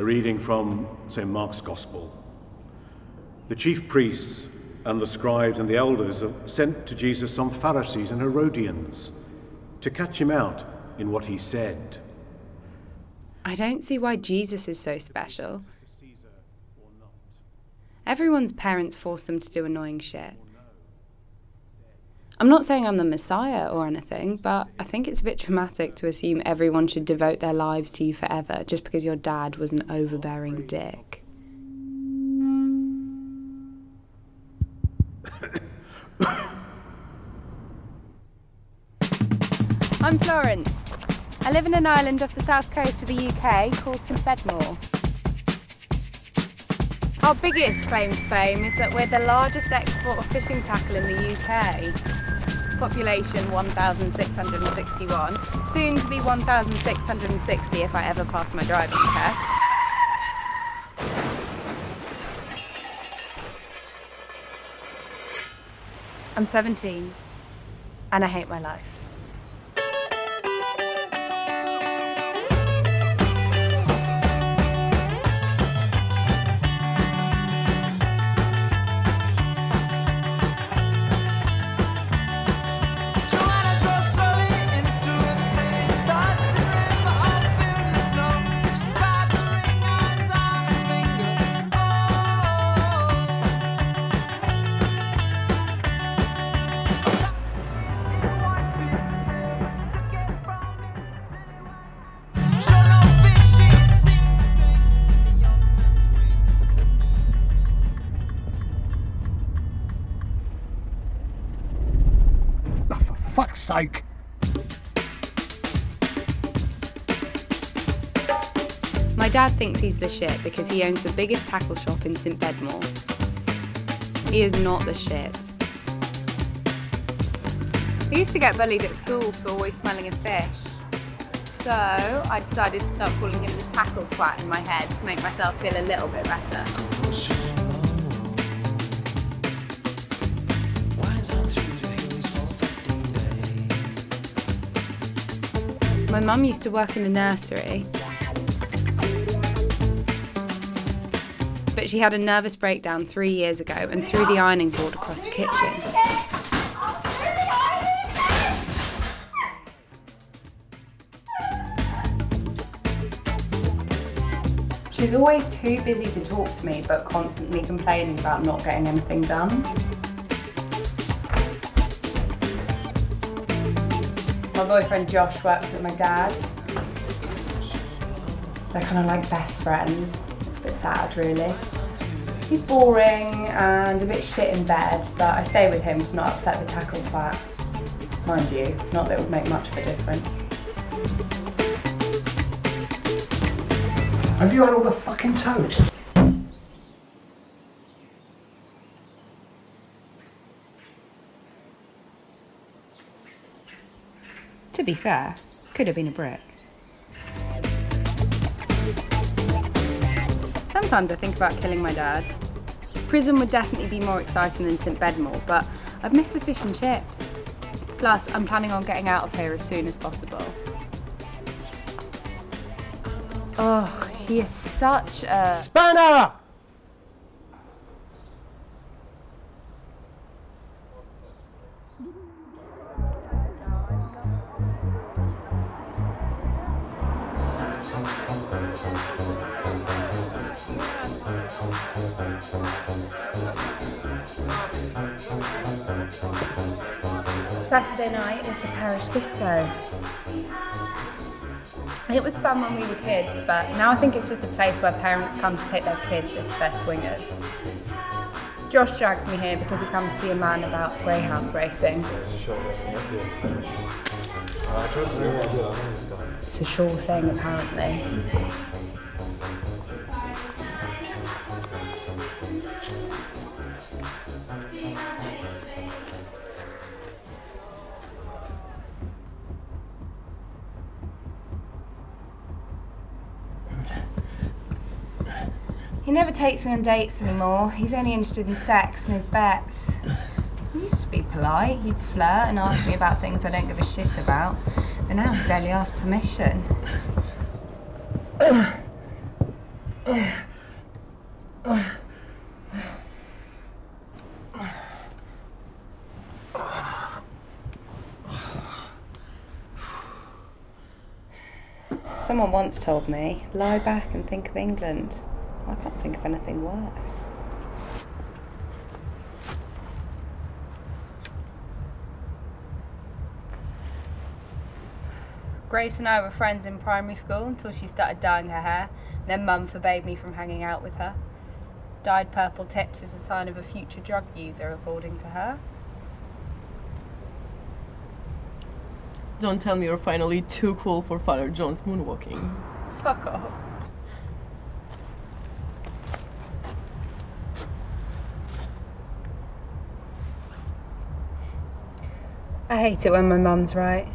A reading from St. Mark's Gospel. The chief priests and the scribes and the elders have sent to Jesus some Pharisees and Herodians to catch him out in what he said. I don't see why Jesus is so special. Everyone's parents force them to do annoying shit. I'm not saying I'm the Messiah or anything, but I think it's a bit dramatic to assume everyone should devote their lives to you forever just because your dad was an overbearing dick. I'm Florence. I live in an island off the south coast of the UK called St Bedmor. Our biggest claim to fame is that we're the largest export of fishing tackle in the UK. Population 1,661, soon to be 1,660 if I ever pass my driving test. I'm 17, and I hate my life. Fuck's sake! My dad thinks he's the shit because he owns the biggest tackle shop in St Bedmor. He is not the shit. I used to get bullied at school for always smelling of fish. So I decided to start calling him the tackle twat in my head to make myself feel a little bit better. My mum used to work in a nursery, but she had a nervous breakdown 3 years ago and threw the ironing board across the kitchen. She's always too busy to talk to me, but constantly complaining about not getting anything done. My boyfriend Josh works with my dad. They're kind of like best friends. It's a bit sad, really. He's boring and a bit shit in bed, but I stay with him to not upset the tackle twat. Mind you, not that it would make much of a difference. Have you had all the fucking toast? To be fair, could have been a brick. Sometimes I think about killing my dad. Prison would definitely be more exciting than St Bedmor, but I've missed the fish and chips. Plus, I'm planning on getting out of here as soon as possible. Oh, he is such a... Spanner! Saturday night is the parish disco. It was fun when we were kids, but now I think it's just a place where parents come to take their kids if they're swingers. Josh drags me here because he comes to see a man about greyhound racing. It's a sure thing, apparently. He never takes me on dates anymore. He's only interested in sex and his bets. He used to be polite. He'd flirt and ask me about things I don't give a shit about. But now he barely asks permission. Someone once told me, lie back and think of England. I can't think of anything worse. Grace and I were friends in primary school until she started dyeing her hair. Then Mum forbade me from hanging out with her. Dyed purple tips is a sign of a future drug user, according to her. Don't tell me you're finally too cool for Father John's moonwalking. Fuck off. I hate it when my mum's right.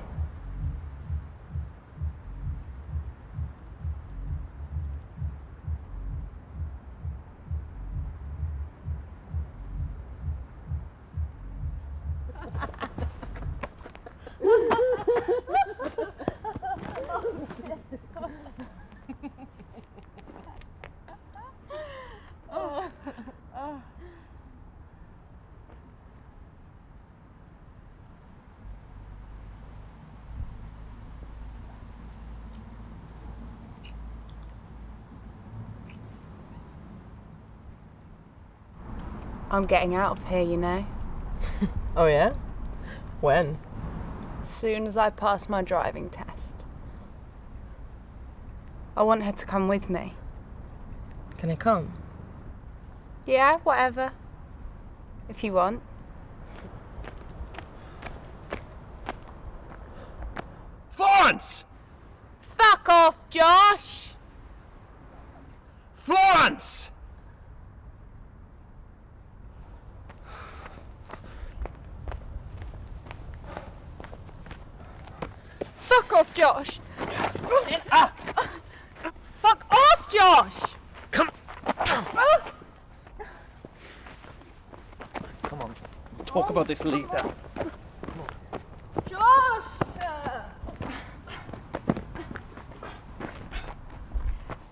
I'm getting out of here, you know. Oh yeah? When? As soon as I pass my driving test. I want her to come with me. Can I come? Yeah, whatever. If you want. Florence! Fuck off, Josh! Florence! Fuck off, Josh! Fuck off, Josh! Come on. Talk about this later. Josh!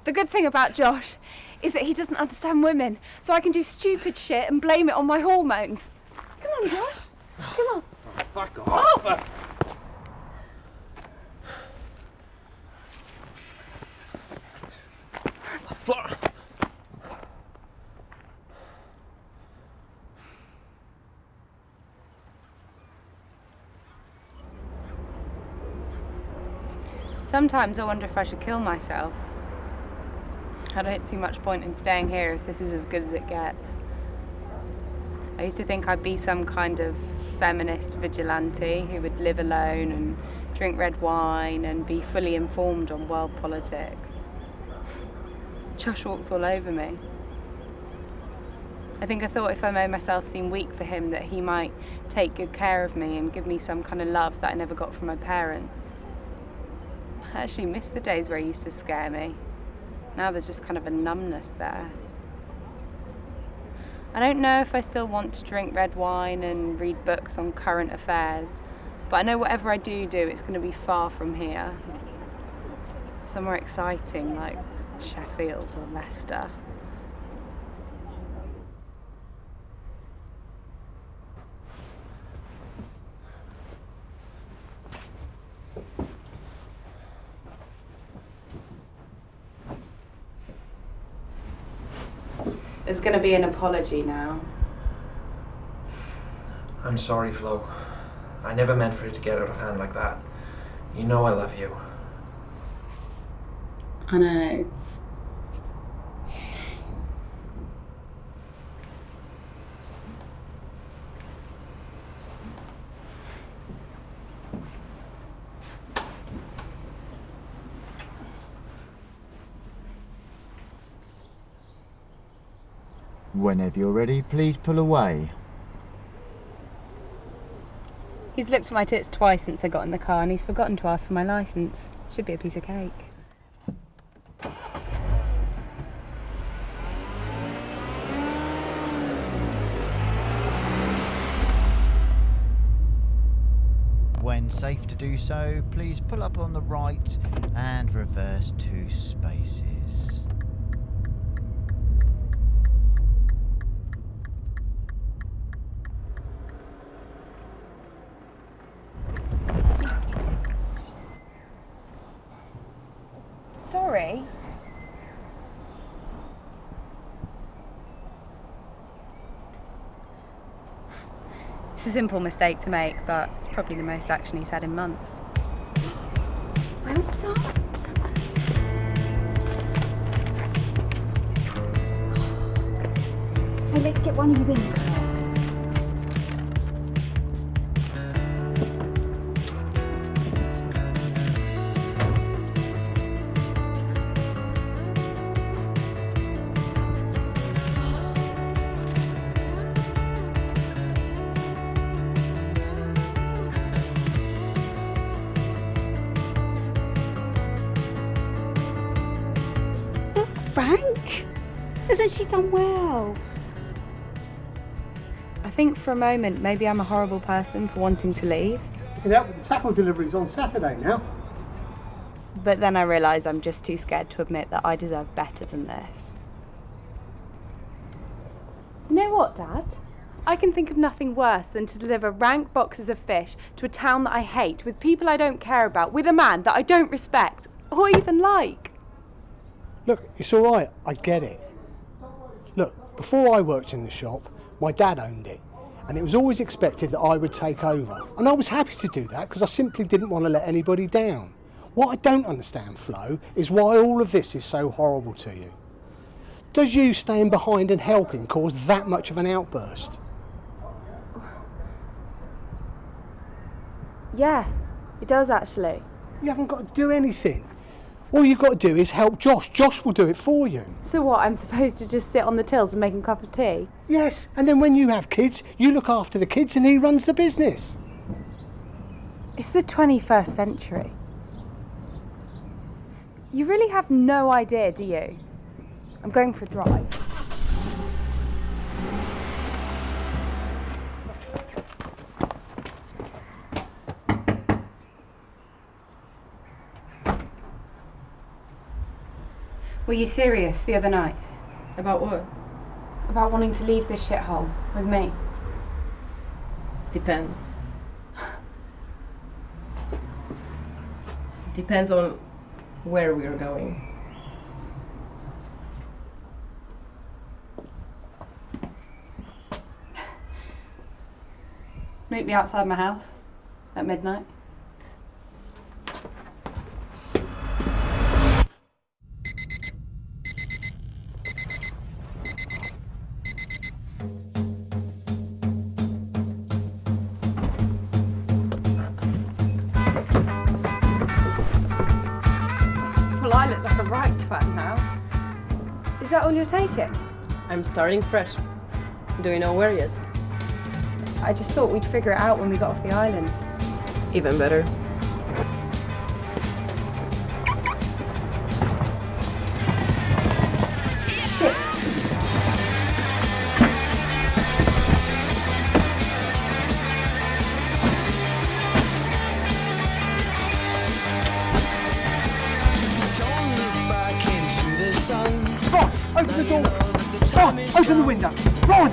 The good thing about Josh is that he doesn't understand women, so I can do stupid shit and blame it on my hormones. Come on, Josh. Come on. Fuck off. Oh. Sometimes I wonder if I should kill myself. I don't see much point in staying here if this is as good as it gets. I used to think I'd be some kind of feminist vigilante who would live alone and drink red wine and be fully informed on world politics. Josh walks all over me. I think I thought if I made myself seem weak for him that he might take good care of me and give me some kind of love that I never got from my parents. I actually miss the days where he used to scare me. Now there's just kind of a numbness there. I don't know if I still want to drink red wine and read books on current affairs, but I know whatever I do, it's going to be far from here. Somewhere exciting like Sheffield or Leicester. There's going to be an apology now. I'm sorry, Flo. I never meant for it to get out of hand like that. You know I love you. I know. Whenever you're ready, please pull away. He's looked at my tits twice since I got in the car and he's forgotten to ask for my licence. Should be a piece of cake. When safe to do so, please pull up on the right and reverse 2 spaces. sorry. It's a simple mistake to make, but it's probably the most action he's had in months. Well done. Hey, let's get one of you in. Frank? Isn't she done well? I think for a moment maybe I'm a horrible person for wanting to leave. You can help with the tackle deliveries on Saturday now. But then I realise I'm just too scared to admit that I deserve better than this. You know what, Dad? I can think of nothing worse than to deliver rank boxes of fish to a town that I hate, with people I don't care about, with a man that I don't respect or even like. Look, it's all right, I get it. Look, before I worked in the shop, my dad owned it, and it was always expected that I would take over. And I was happy to do that because I simply didn't want to let anybody down. What I don't understand, Flo, is why all of this is so horrible to you. Does you staying behind and helping cause that much of an outburst? Yeah, it does actually. You haven't got to do anything. All you've got to do is help Josh. Josh will do it for you. So what, I'm supposed to just sit on the tills and make him a cup of tea? Yes, and then when you have kids, you look after the kids and he runs the business. It's the 21st century. You really have no idea, do you? I'm going for a drive. Were you serious the other night? About what? About wanting to leave this shithole with me? Depends. Depends on where we're going. Meet me outside my house at midnight. Well, I look like a right twat now. Is that all you're taking? I'm starting fresh. Do you know where yet? I just thought we'd figure it out when we got off the island. Even better. Shit! Open the door! Ron, open the window! Ron!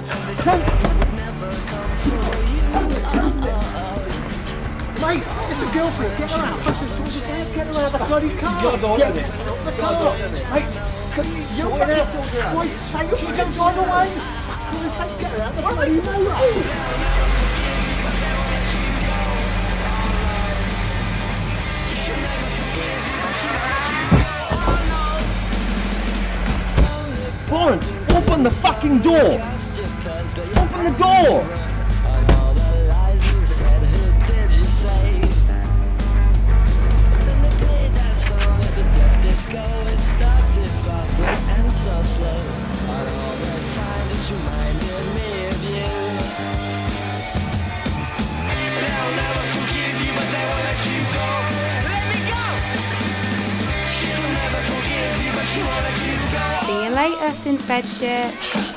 Mate, it's a girlfriend. Get her out. Get her out of the bloody car. You're not open it. The car. Mate, you're out. Wait, take her. Don't drive away. Get her out of the bloody motor. Florence, open the fucking door! Open the door! See you later, St. Bedshit.